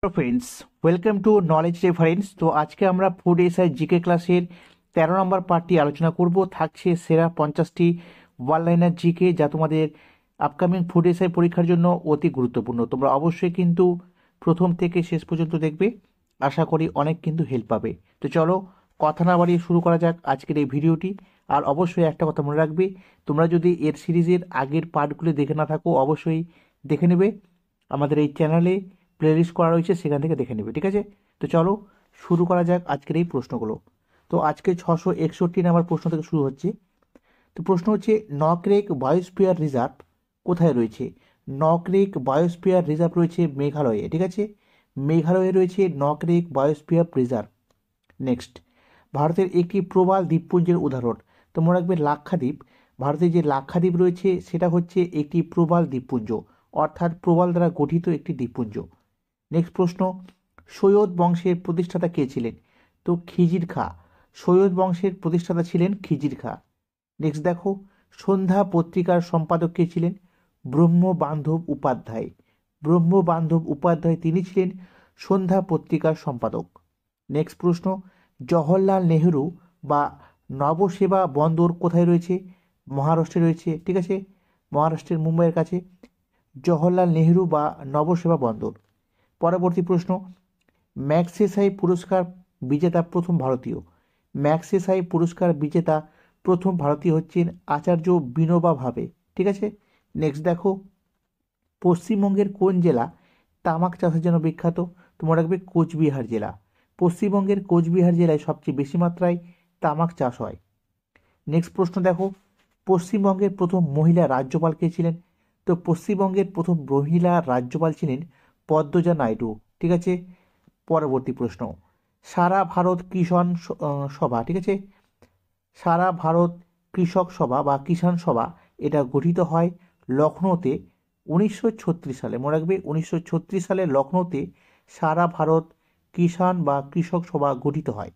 Hello friends, welcome to knowledge reference. তো আজকে আমরা ফুড এসআই জিকে ক্লাসের 13 নম্বর পার্টটি আলোচনা করব। থাকছে সেরা 50টি ওয়ান লাইনার জিকে, যা তোমাদের আপকামিং ফুড এসআই পরীক্ষার জন্য অতি গুরুত্বপূর্ণ। তোমরা অবশ্যই কিন্তু প্রথম থেকে শেষ পর্যন্ত দেখবে, আশা করি অনেক কিন্তু হেল্প পাবে। তো চলো কথা না বাড়িয়ে শুরু করা যাক আজকের এই ভিডিওটি। আর অবশ্যই একটা কথা মনে রাখবে, তোমরা যদি এর সিরিজের আগের পার্টগুলি দেখে না থাকো অবশ্যই দেখে নেবে। আমাদের এই চ্যানেলে প্লেলিস্ট করা রয়েছে, সেখান থেকে দেখে নেবে, ঠিক আছে? তো চলো শুরু করা যাক আজকের এই প্রশ্নগুলো। তো আজকে 661 নম্বর প্রশ্ন থেকে শুরু হচ্ছে। তো প্রশ্ন হচ্ছে, নকরেক বায়োস্ফিয়ার রিজার্ভ কোথায় রয়েছে? নকরেক বায়োস্ফিয়ার রিজার্ভ রয়েছে মেঘালয়ে, ঠিক আছে? মেঘালয়ে রয়েছে নকরেক বায়োস্ফিয়ার রিজার্ভ। নেক্সট, ভারতের একটি প্রবাল দ্বীপপুঞ্জের উদাহরণ। তো মনে রাখবে লাক্ষাদ্বীপ, ভারতের যে লাক্ষাদ্বীপ রয়েছে সেটা হচ্ছে একটি প্রবাল দ্বীপপুঞ্জ, অর্থাৎ প্রবাল দ্বারা গঠিত একটি দ্বীপপুঞ্জ। নেক্সট প্রশ্ন, সৈয়দ বংশের প্রতিষ্ঠাতা কে ছিলেন? তো খিজির খা। সৈয়দ বংশের প্রতিষ্ঠাতা ছিলেন খিজির খা। নেক্সট দেখো, সন্ধ্যা পত্রিকার সম্পাদক কে ছিলেন? ব্রহ্মবান্ধব উপাধ্যায়। ব্রহ্মবান্ধব উপাধ্যায় তিনি ছিলেন সন্ধ্যা পত্রিকার সম্পাদক। নেক্সট প্রশ্ন, জওহরলাল নেহেরু বা নবসেবা বন্দর কোথায় রয়েছে? মহারাষ্ট্রে রয়েছে, ঠিক আছে? মহারাষ্ট্রের মুম্বাইয়ের কাছে জওহরলাল নেহেরু বা নবসেবা বন্দর। পরবর্তী প্রশ্ন, ম্যাগসেসাই পুরস্কার বিজেতা প্রথম ভারতীয়। ম্যাগসেসাই পুরস্কার বিজেতা প্রথম ভারতীয় হচ্ছেন আচার্য বিনোবা ভাবে, ঠিক আছে? নেক্সট দেখো, পশ্চিমবঙ্গের কোন জেলা তামাক চাষের জন্য বিখ্যাত? তোমরা রাখবে কোচবিহার জেলা। পশ্চিমবঙ্গের কোচবিহার জেলায় সবচেয়ে বেশি মাত্রায় তামাক চাষ হয়। নেক্সট প্রশ্ন দেখো, পশ্চিমবঙ্গের প্রথম মহিলা রাজ্যপাল কে ছিলেন? তো পশ্চিমবঙ্গের প্রথম মহিলা রাজ্যপাল ছিলেন পদ্মজা নাইডু, ঠিক আছে? পরবর্তী প্রশ্ন, সারা ভারত সভা, ঠিক আছে? সারা ভারত কৃষক সভা বা কিষাণ সভা, এটা গঠিত হয় লখনৌতে 1936 সালে। মনে রাখবে 1936 সালে লখনৌতে সারা ভারত কিষাণ বা কৃষক সভা গঠিত হয়।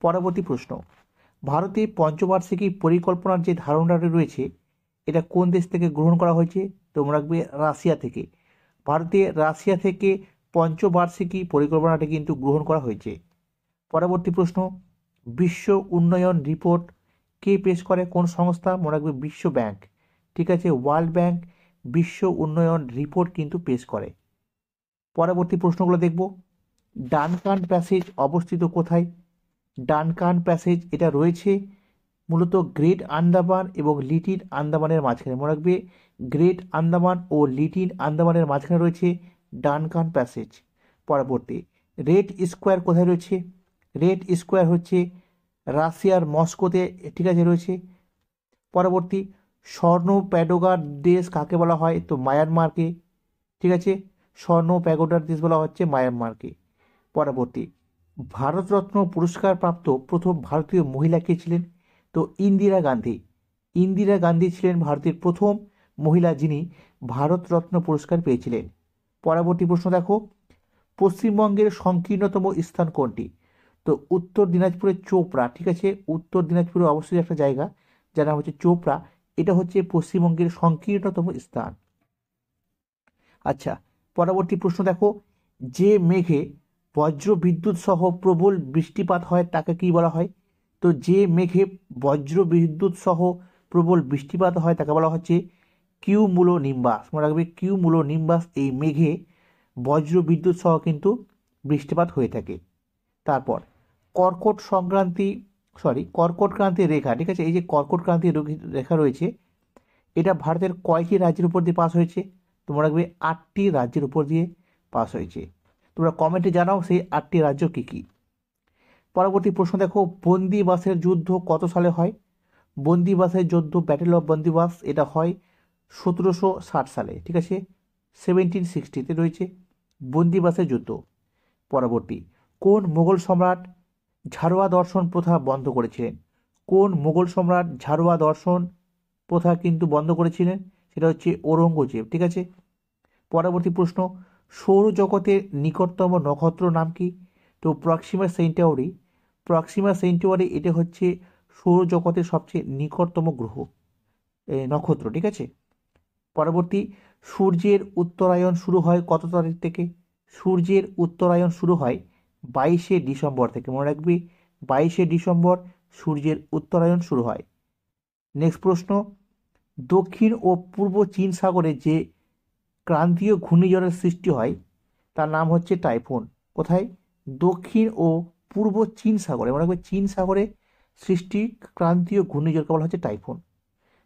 পরবর্তী প্রশ্ন, ভারতে পঞ্চবার্ষিকী পরিকল্পনার যে ধারণাটি রয়েছে এটা কোন দেশ থেকে গ্রহণ করা হয়েছে? তোমরা রাখবে রাশিয়া থেকে। ভারতে রাশিয়া থেকে পঞ্চবার্ষিকী পরিকল্পনাটি কিন্তু গ্রহণ করা হয়েছে। পরবর্তী প্রশ্ন, বিশ্ব উন্নয়ন রিপোর্ট কে পেশ করে? কোন সংস্থা? মনে রাখবে বিশ্ব ব্যাংক, ঠিক আছে? ওয়ার্ল্ড ব্যাংক বিশ্ব উন্নয়ন রিপোর্ট কিন্তু পেশ করে। পরবর্তী প্রশ্নগুলো দেখব। ডানকান প্যাসেজ অবস্থিত কোথায়? ডানকান প্যাসেজ এটা রয়েছে মূলত গ্রেট আন্দামান এবং লিটিল আন্দামানের মাঝখানে। মনে রাখবে গ্রেট আন্দামান ও লিটিল আন্দামানের মাঝখানে রয়েছে ডানকান প্যাসেজ। পরবর্তী, রেড স্কোয়ার কোথায় রয়েছে? রেড স্কোয়ার হচ্ছে রাশিয়ার মস্কোতে, ঠিক আছে, রয়েছে। পরবর্তী, স্বর্ণ প্যাডোগার দেশ কাকে বলা হয়? তো মায়ানমারকে, ঠিক আছে? স্বর্ণ প্যাগোডার দেশ বলা হচ্ছে মায়ানমারকে। পরবর্তী, ভারতরত্ন পুরস্কার প্রাপ্ত প্রথম ভারতীয় মহিলা কে ছিলেন? তো ইন্দিরা গান্ধী। ইন্দিরা গান্ধী ছিলেন ভারতের প্রথম মহিলা যিনি ভারতরত্ন পুরস্কার পেয়েছিলেন। পরবর্তী প্রশ্ন দেখো, পশ্চিমবঙ্গের সংকীর্ণতম স্থান কোনটি? তো উত্তর দিনাজপুরের চোপড়া, ঠিক আছে? উত্তর দিনাজপুরে অবশ্যই একটা জায়গা যার নাম হচ্ছে চোপড়া, এটা হচ্ছে পশ্চিমবঙ্গের সংকীর্ণতম স্থান। আচ্ছা, পরবর্তী প্রশ্ন দেখো, যে মেঘে বজ্র বিদ্যুৎ সহ প্রবল বৃষ্টিপাত হয় তাকে কি বলা হয়? তো যে মেঘে বজ্র বিদ্যুৎ সহ প্রবল বৃষ্টিপাত হয় তাকে বলা হচ্ছে কিউমুলো নিম্বাস। মনে রাখবে কিউমুলো নিম্বাস এই মেঘে বজ্র বিদ্যুৎ সহ কিন্তু বৃষ্টিপাত হয়ে থাকে। তারপর কর্কট ক্রান্তি রেখা, ঠিক আছে? এই যে কর্কট ক্রান্তি রেখা রয়েছে এটা ভারতের কয়টি রাজ্যের উপর দিয়ে পাস হয়েছে? তোমরা রাখবে 8টি রাজ্যের উপর দিয়ে পাস হয়েছে। তোমরা কমেন্টে জানাও সেই 8টি রাজ্য কি কি। পরবর্তী প্রশ্ন দেখো, বন্দিবাসের যুদ্ধ কত সালে হয়? বন্দিবাসের যুদ্ধ, ব্যাটেল অফ বন্দিবাস, এটা হয় 1760 সালে, ঠিক আছে? 1760-তে রয়েছে বন্দিবাসের যুদ্ধ। পরবর্তী, কোন মুঘল সম্রাট ঝাড়ুয়া দর্শন প্রথা বন্ধ করেছিলেন? কোন মুঘল সম্রাট ঝাড়ুয়া দর্শন প্রথা কিন্তু বন্ধ করেছিলেন? সেটা হচ্ছে ঔরঙ্গজেব, ঠিক আছে? পরবর্তী প্রশ্ন, সৌরজগতের নিকটতম নক্ষত্র নাম কি? তো প্রক্সিমা সেন্টাউরি। প্রক্সিমা সেন্টাউরি এটা হচ্ছে সৌরজগতের সবচেয়ে নিকটতম গ্রহ, নক্ষত্র, ঠিক আছে? পরবর্তী, সূর্যের উত্তরায়ণ শুরু হয় কত তারিখ থেকে? সূর্যের উত্তরায়ণ শুরু হয় 22শে ডিসেম্বর থেকে, মনে রাখবি 22শে ডিসেম্বর সূর্যের উত্তরায়ণ শুরু হয়। নেক্সট প্রশ্ন, দক্ষিণ ও পূর্ব চীন সাগরে যে ক্রান্তীয় ঘূর্ণিঝড়ের সৃষ্টি হয় তার নাম হচ্ছে টাইফুন। কোথায়? দক্ষিণ ও পূর্ব চীন সাগরে, মনে রাখবে চীন সাগরে সৃষ্টি ক্রান্তীয় ঘূর্ণিঝড়কে বলা হচ্ছে টাইফুন।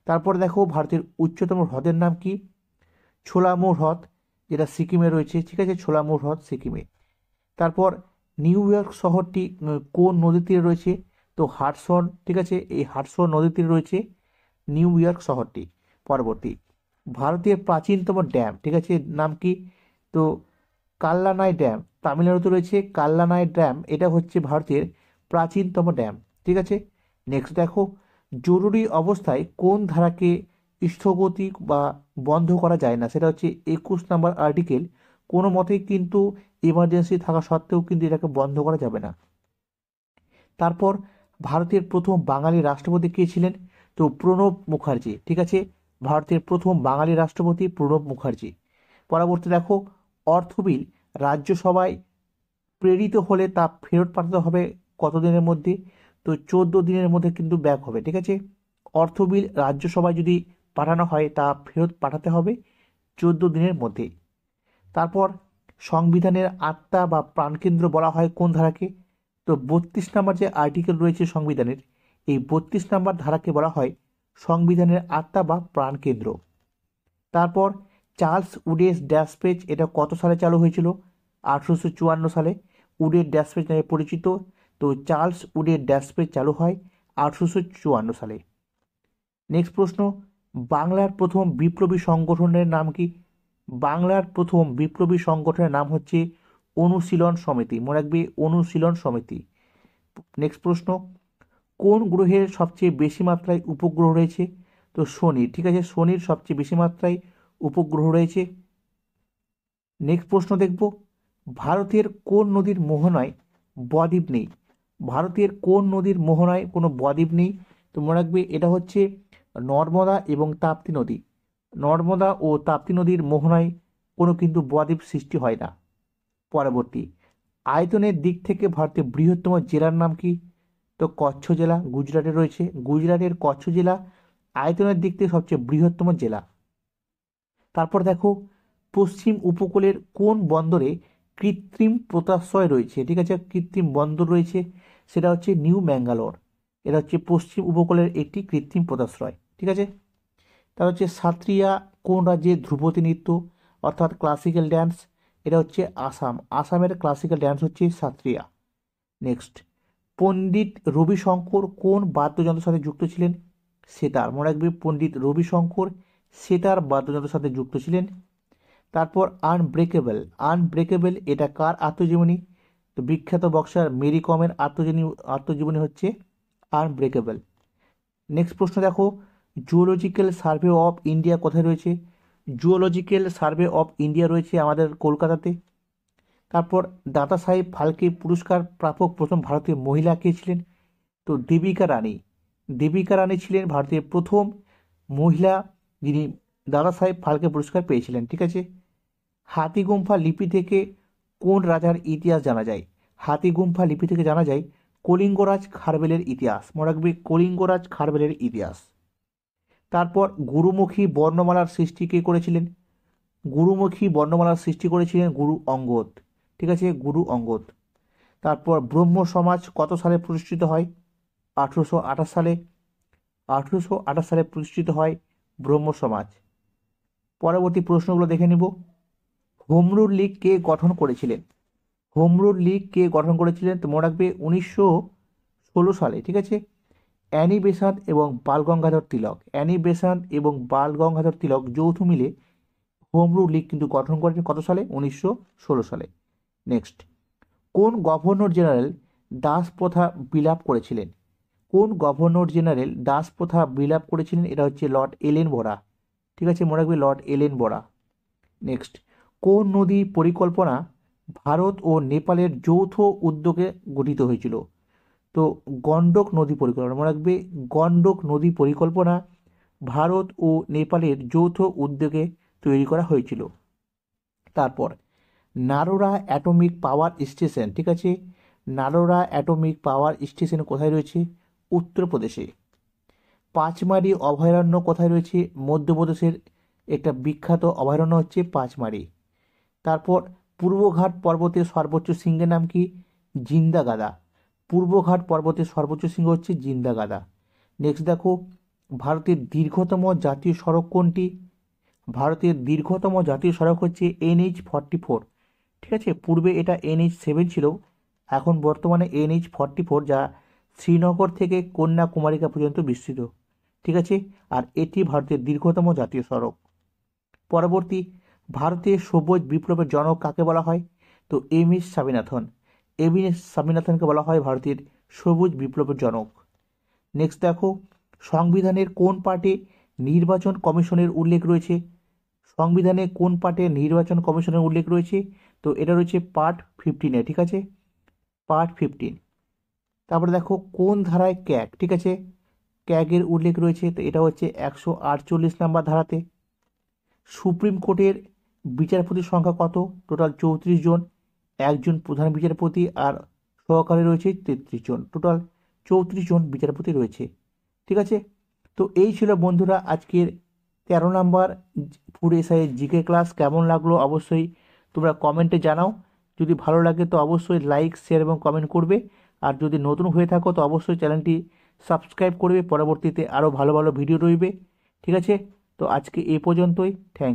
তারপর দেখো ভারতের উচ্চতম হ্রদের নাম কি? ছোলামু হ্রদ, যেটা সিকিমে রয়েছে, ঠিক আছে, ছোলামু হ্রদ সিকিমে। তারপর নিউ ইয়র্ক শহরটি কোন নদীর তীরে রয়েছে? তো হাডসন, ঠিক আছে, এই হাডসন নদীর তীরে রয়েছে নিউ ইয়র্ক শহরটি। পরবর্তী, ভারতের প্রাচীনতম ড্যাম, ঠিক আছে, নাম কি? তো কাল্লানাই ড্যাম, তামিলনাড়ুতে রয়েছে কাল্লানাই ড্যাম, এটা হচ্ছে ভারতের প্রাচীনতম ড্যাম, ঠিক আছে। নেক্সট দেখো, জরুরি অবস্থায় কোন ধারাকে স্থগতি বা বন্ধ করা যায় না? সেটা হচ্ছে 21 নম্বর আর্টিকেল। কোনো মতেই কিন্তু ইমার্জেন্সি থাকা সত্ত্বেও কিন্তু এটাকে বন্ধ করা যাবে না। তারপর ভারতের প্রথম বাঙালি রাষ্ট্রপতি কে ছিলেন? তো প্রণব মুখার্জি, ঠিক আছে, ভারতের প্রথম বাঙালি রাষ্ট্রপতি প্রণব মুখার্জি। পরবর্তী দেখো, অর্থ বিল রাজ্যসভায় প্রেরিত হলে তা ফেরত পাঠাতে হবে কত দিনের মধ্যে? তো 14 দিনের মধ্যে কিন্তু ব্যাক হবে, ঠিক আছে। অর্থ বিল রাজ্যসভায় যদি পাঠানো হয় তা ফেরত পাঠাতে হবে 14 দিনের মধ্যে। তারপর সংবিধানের আত্মা বা প্রাণকেন্দ্র বলা হয় কোন ধারাকে? তো 32 নম্বর যে আর্টিকেল রয়েছে সংবিধানের, এই 32 নম্বর ধারাকে বলা হয় সংবিধানের আত্মা বা প্রাণকেন্দ্র। তারপর চার্লস উডের ড্যাসপেজ, এটা কত সালে চালু হয়েছিল? 1854 সালে। উডের ড্যাসপেজ নামে পরিচিত। তো চার্লস উডের ড্যাসপেজ চালু হয় 1854 সালে। নেক্সট প্রশ্ন, বাংলার প্রথম বিপ্লবী সংগঠনের নাম কি? বাংলার প্রথম বিপ্লবী সংগঠনের নাম হচ্ছে অনুশীলন সমিতি, মনে রাখবে অনুশীলন সমিতি। নেক্সট প্রশ্ন, কোন গ্রহের সবচেয়ে বেশি মাত্রায় উপগ্রহ রয়েছে? তো শনি, ঠিক আছে, শনির সবচেয়ে বেশি মাত্রায় উপগ্রহ রয়েছে। নেক্সট প্রশ্ন দেখব, ভারতের কোন নদীর মোহনায় বদ্বীপ নেই? ভারতের কোন নদীর মোহনায় কোনো বদ্বীপ নেই? তো মনে রাখবে এটা হচ্ছে নর্মদা এবং তাপ্তি নদী। নর্মদা ও তাপ্তি নদীর মোহনায় কোনো কিন্তু বদ্বীপ সৃষ্টি হয় না। পরবর্তী, আয়তনের দিক থেকে ভারতের বৃহত্তম জেলার নাম কি? তো কচ্ছ জেলা, গুজরাটে রয়েছে, গুজরাটের কচ্ছ জেলা আয়তনের দিক থেকে সবচেয়ে বৃহত্তম জেলা। তারপর দেখো, পশ্চিম উপকূলের কোন বন্দরে কৃত্রিম পোতাশ্রয় রয়েছে? ঠিক আছে, কৃত্রিম বন্দর রয়েছে, সেটা হচ্ছে নিউ ম্যাঙ্গালোর। এটা হচ্ছে পশ্চিম উপকূলের একটি কৃত্রিম পোতাশ্রয়, ঠিক আছে। তার হচ্ছে সাত্রিয়া কোন রাজ্যের ধ্রুপদী নৃত্য অর্থাৎ ক্লাসিক্যাল ড্যান্স? এটা হচ্ছে আসাম, আসামের ক্লাসিক্যাল ড্যান্স হচ্ছে সাত্রিয়া। নেক্সট, পণ্ডিত রবিশঙ্কর কোন বাদ্যযন্ত্রের সাথে যুক্ত ছিলেন? সেতার, মনে রাখবে পণ্ডিত রবিশঙ্কর সেতার বাদ্যযন্ত্রের সাথে যুক্ত ছিলেন। তারপর আনব্রেকেবল, আনব্রেকেবল এটা কার আত্মজীবনী? তো বিখ্যাত বক্সার মেরি কমের আত্মজীবনী হচ্ছে আনব্রেকেবল। নেক্সট প্রশ্ন দেখো, জুওলজিক্যাল সার্ভে অফ ইন্ডিয়া কোথায় রয়েছে? জুওলজিক্যাল সার্ভে অফ ইন্ডিয়া রয়েছে আমাদের কলকাতাতে। তারপর দাদা সাহেব ফালকে পুরস্কার প্রাপক প্রথম ভারতীয় মহিলা কে ছিলেন? তো দেবিকা রানী, দেবিকা রানী ছিলেন ভারতের প্রথম মহিলা যিনি দাদা সাহেব ফালকে পুরস্কার পেয়েছিলেন, ঠিক আছে। হাতিগুম্ফা লিপি থেকে কোন রাজার ইতিহাস জানা যায়? হাতিগুম্ফা লিপি থেকে জানা যায় কলিঙ্গরাজ খারবেলের ইতিহাস, মনে রাখবে কলিঙ্গরাজ খারবেলের ইতিহাস। তারপর গুরুমুখী বর্ণমালার সৃষ্টি কে করেছিলেন? গুরুমুখী বর্ণমালার সৃষ্টি করেছিলেন গুরু অঙ্গদ, ঠিক আছে, গুরু অঙ্গদ। তারপর ব্রহ্ম সমাজ কত সালে প্রতিষ্ঠিত হয়? 1828 সালে। 1828 সালে প্রতিষ্ঠিত হয় ব্রহ্ম সমাজ। পরবর্তী প্রশ্নগুলো দেখে নিব। হোম রুল লীগ কে গঠন করেছিলেন? হোম রুল লীগ কে গঠন করেছিলেন? তো মনে রাখবে 1916 সালে, ঠিক আছে। অ্যানি বেসান্ত এবং বাল গঙ্গাধর তিলক, অ্যানি বেসান্ত এবং বাল গঙ্গাধর তিলক যৌথ মিলে হোম রুল লীগ কিন্তু গঠন করেছেন কত সালে? 1916 সালে। নেক্সট, কোন গভর্নর জেনারেল দাস প্রথা বিলাপ করেছিলেন? কোন গভর্নর জেনারেল দাস প্রথা বিলাপ করেছিলেন? এটা হচ্ছে লর্ড এলেন বোরা, ঠিক আছে, মনে রাখবে লর্ড এলেন বোরা। নেক্সট, কোন নদী পরিকল্পনা ভারত ও নেপালের যৌথ উদ্যোগে গঠিত হয়েছিল? তো গণ্ডক নদী পরিকল্পনা, মনে রাখবে গণ্ডক নদী পরিকল্পনা ভারত ও নেপালের যৌথ উদ্যোগে তৈরি করা হয়েছিল। তারপর নারোরা অ্যাটমিক পাওয়ার স্টেশন, ঠিক আছে, নারোরা অ্যাটমিক পাওয়ার স্টেশন কোথায় রয়েছে? উত্তরপ্রদেশে। পাঁচমারি অভয়ারণ্য কোথায় রয়েছে? মধ্যপ্রদেশের একটা বিখ্যাত অভয়ারণ্য হচ্ছে পাঁচমারি। তারপর পূর্বঘাট পর্বতের সর্বোচ্চ শৃঙ্গের নাম কি? জিন্দাগাদা। পূর্বঘাট পর্বতের সর্বোচ্চ শৃঙ্গ হচ্ছে জিন্দাগাদা। নেক্সট দেখো, ভারতের দীর্ঘতম জাতীয় সড়ক কোনটি? ভারতের দীর্ঘতম জাতীয় সড়ক হচ্ছে NH-44, ঠিক আছে। পূর্বে এটা NH-7 ছিল, এখন বর্তমানে NH-44, যা শ্রীনগর থেকে কন্যাকুমারিকা পর্যন্ত বিস্তৃত, ঠিক আছে। আর এটি ভারতের দীর্ঘতম জাতীয় সড়ক। পরবর্তী, ভারতের সবুজ বিপ্লবের জনক কাকে বলা হয়? তো MS স্বামীনাথন। MS স্বামীনাথনকে বলা হয় ভারতের সবুজ বিপ্লবের জনক। নেক্সট দেখো, সংবিধানের কোন পার্টে নির্বাচন কমিশনের উল্লেখ রয়েছে? সংবিধানে কোন পার্টে নির্বাচন কমিশনের উল্লেখ রয়েছে? তো এটা রয়েছে পার্ট 15-এ, ঠিক আছে, পার্ট 15। তারপরে দেখো কোন ধারায় ক্যাগ, ঠিক আছে, ক্যাগের উল্লেখ রয়েছে? তো এটা হচ্ছে 148 নম্বর ধারাতে। সুপ্রিম কোর্টের বিচারপতির সংখ্যা কত? টোটাল 34 জন, একজন প্রধান বিচারপতি আর সহকারী রয়েছে 33 জন, টোটাল 34 জন বিচারপতি রয়েছে, ঠিক আছে। তো এই ছিল বন্ধুরা আজকের 13 নম্বর ফুড এসআই জিকে ক্লাস। কেমন লাগলো অবশ্যই তোমরা কমেন্টে জানাও। যদি ভালো লাগে তো অবশ্যই লাইক, শেয়ার এবং কমেন্ট করবে। আর যদি নতুন হয়ে থাকো তো অবশ্যই চ্যানেলটি সাবস্ক্রাইব করবে, পরবর্তীতে আরও ভালো ভালো ভিডিও রইবে, ঠিক আছে। তো আজকে এই পর্যন্তই, থ্যাংক